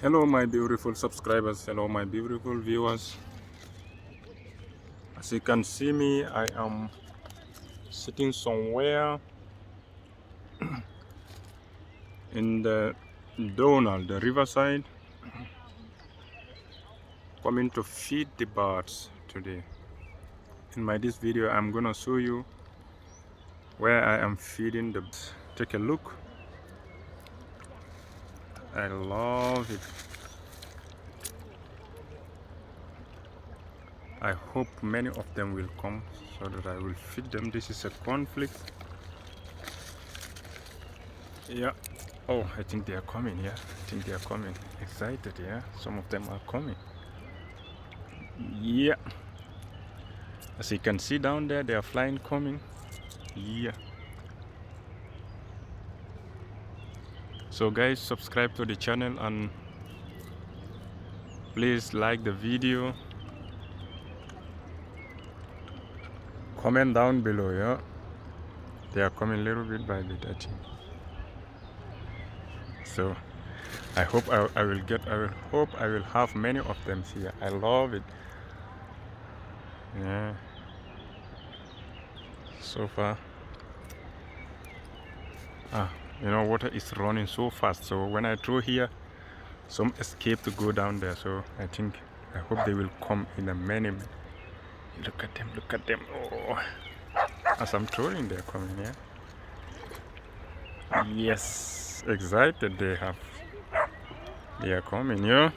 Hello my beautiful subscribers, hello my beautiful viewers. As you can see me, I am sitting somewhere in the Donald, the riverside, coming to feed the birds today. In this video I'm gonna show you where I am feeding the birds. Take a look. I love it. I hope many of them will come so that I will feed them. This is a conflict. Yeah. Oh, I think they are coming. Yeah, I think they are coming. Excited. Yeah, some of them are coming. Yeah, as you can see down there, they are flying, coming. Yeah. So guys, subscribe to the channel and please like the video. Comment down below. Yeah, they are coming little bit by bit, I think. So I hope I will have many of them here. I love it. Yeah. So far, water is running so fast. So when I throw here, some escape to go down there. So I hope they will come in a minute. Look at them, look at them. Oh, as I'm throwing, they're coming. Yeah. Yes, excited they are coming. Yeah.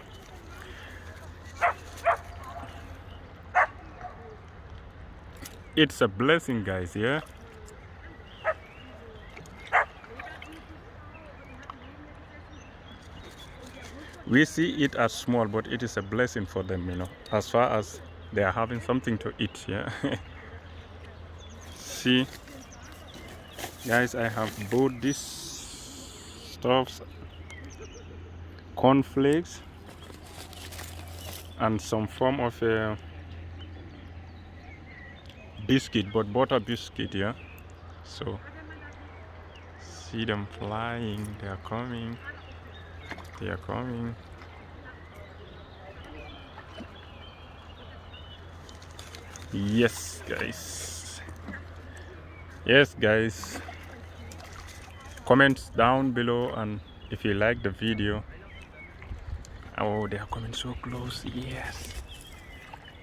It's a blessing, guys. Yeah. We see it as small, but it is a blessing for them, as far as they are having something to eat. Yeah. See, guys, I have bought these stuffs, cornflakes, and some form of a biscuit, but butter biscuit. Yeah. So see them flying. They are coming. They are coming. Yes, guys. Yes, guys. Comments down below, and if you like the video. Oh, they are coming so close. Yes.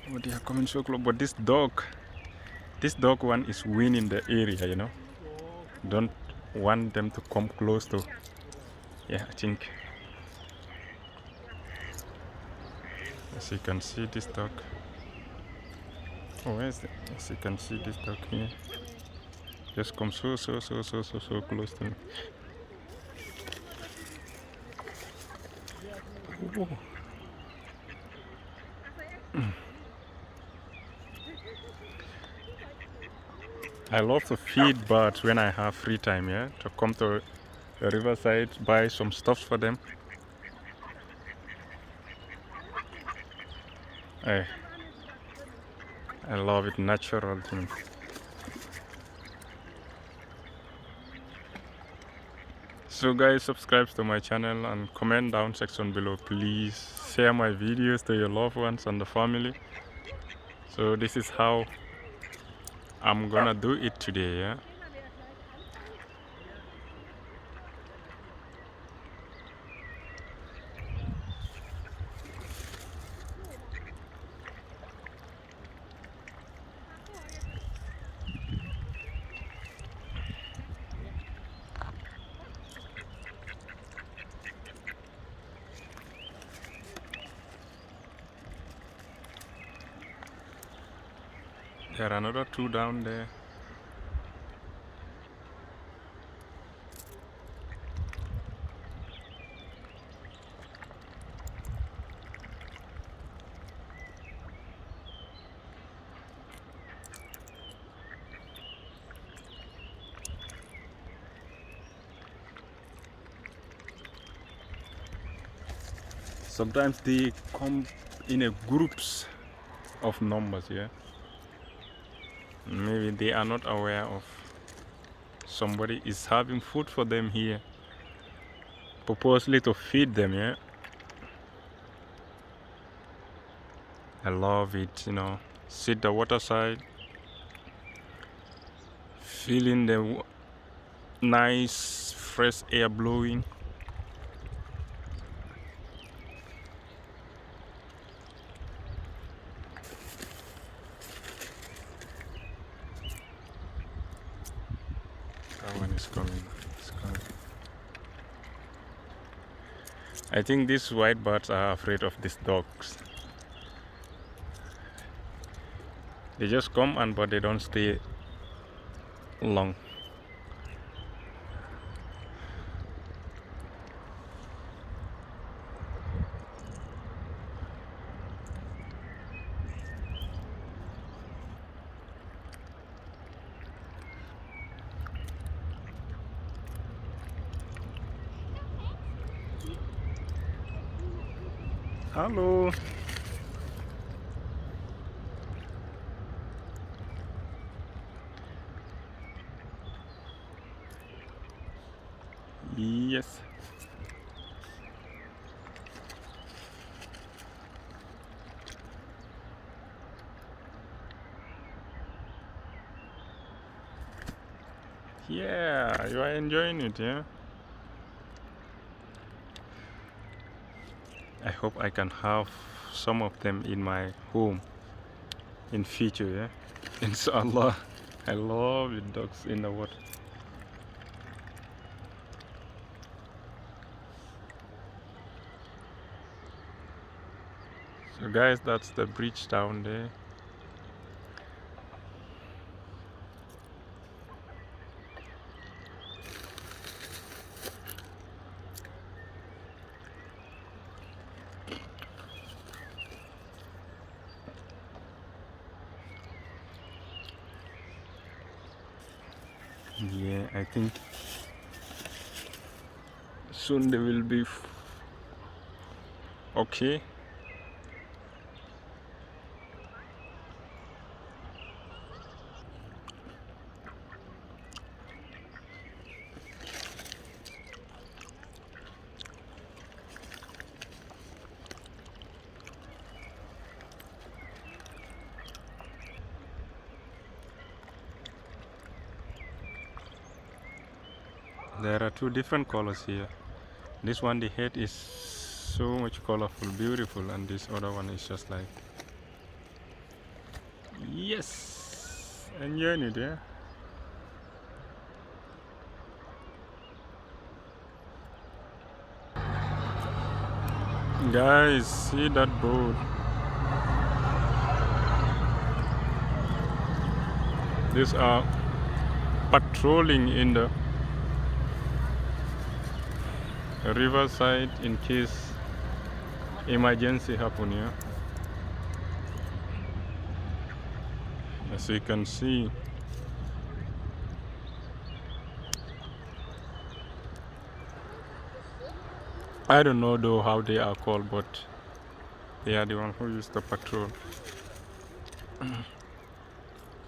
Oh, they are coming so close. But this dog one is winning the area. Don't want them to come close to. Yeah, I think. As you can see, this dog. Oh, where is it? As you can see, this dog here just come so close to me. Oh. I love to feed birds when I have free time, yeah, to come to the riverside, buy some stuff for them. I love it, natural thing. So guys, subscribe to my channel and comment down section below. Please share my videos to your loved ones and the family. So this is how I'm gonna do it today, yeah. There are another two down there. Sometimes they come in a groups of numbers, yeah. Maybe they are not aware of somebody is having food for them here, purposely to feed them, yeah. I love it, you know. Sit the water side, feeling the nice fresh air blowing. That one is coming. It's coming. I think these white birds are afraid of these dogs. They just come and but they don't stay long. Hello. Yes. Yeah, you are enjoying it, yeah? I hope I can have some of them in my home in future, yeah? Inshallah. I love the dogs in the water. So guys, that's the bridge down there. Yeah, I think soon they will be okay. There are two different colors here. This one, the head is so much colorful, beautiful, and this other one is just like, yes, enjoying it, yeah. Guys, see that boat? These are patrolling in the riverside in case emergency happen, yeah. As you can see, I don't know though how they are called, but they are the one who use the patrol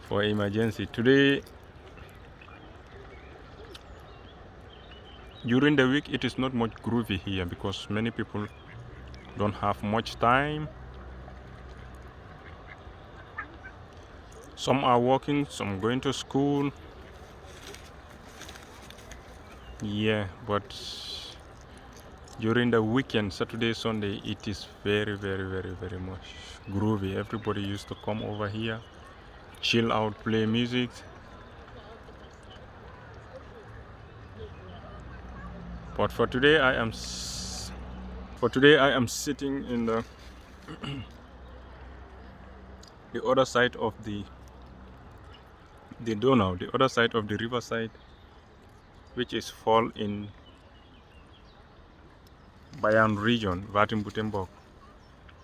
for emergency. Today, during the week, it is not much groovy here because many people don't have much time. Some are working, some going to school. Yeah, but during the weekend, Saturday, Sunday, it is very, very, very, very much groovy. Everybody used to come over here, chill out, play music. But for today, I am sitting in the the other side of the Donau, the other side of the riverside, which is fall in Bayern region, Baden-Württemberg.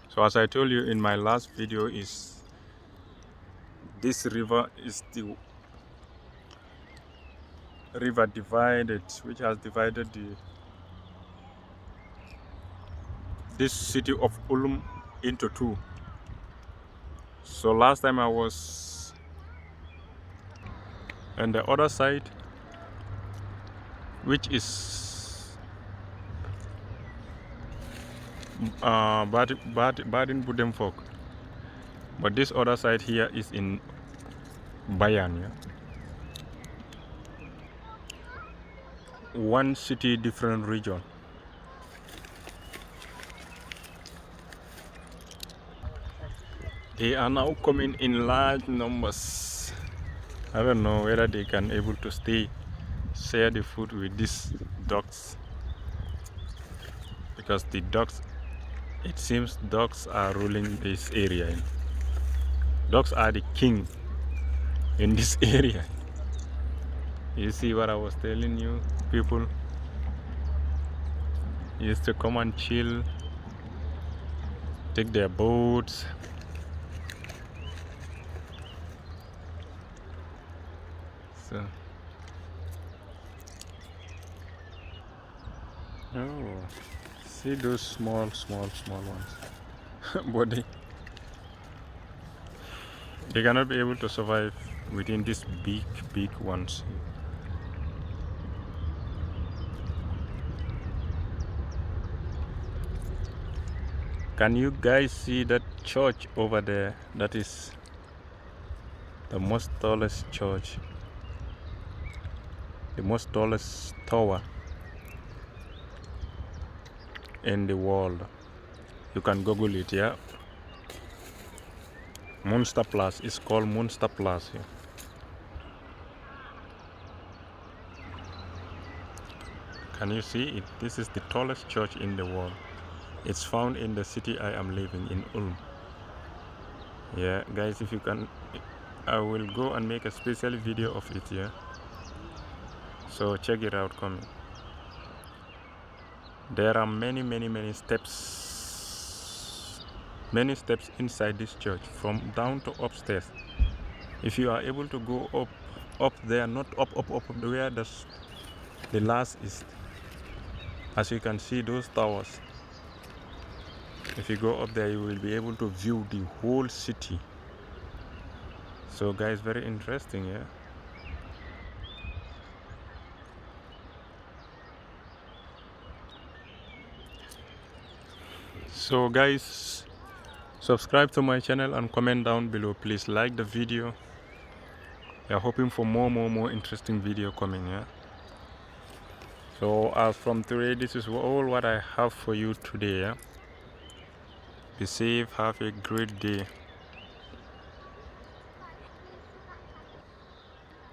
So as I told you in my last video, is this river is the river divided, which has divided this city of Ulm into two. So last time I was on the other side, which is Baden-Württemberg. But this other side here is in Bayan, yeah? One city, different region. They are now coming in large numbers. I don't know whether they can able to share the food with these dogs, because the dogs, it seems dogs are ruling this area. Dogs are the king in this area. You see what I was telling you? People used to come and chill, take their boats. So, oh, see those small ones. But they cannot be able to survive within these big ones. Can you guys see that church over there? That is the most tallest church, the most tallest tower in the world. You can Google it, yeah. Monster Plus. It's called Monster Plus here. Can you see it? This is the tallest church in the world. It's found in the city I am living in, Ulm. Yeah, guys, if you can, I will go and make a special video of it, yeah. So check it out coming. There are many steps, inside this church, from down to upstairs. If you are able to go up there, not up where the last is, as you can see those towers. If you go up there, you will be able to view the whole city. So guys, very interesting, yeah. So guys, subscribe to my channel and comment down below. Please like the video. We are hoping for more interesting video coming, yeah. So as from today, this is all what I have for you today, yeah. Be safe, have a great day.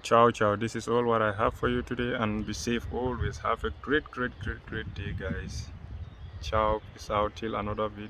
Ciao. This is all what I have for you today, and be safe always. Have a great day, guys. Ciao. Peace out till another video.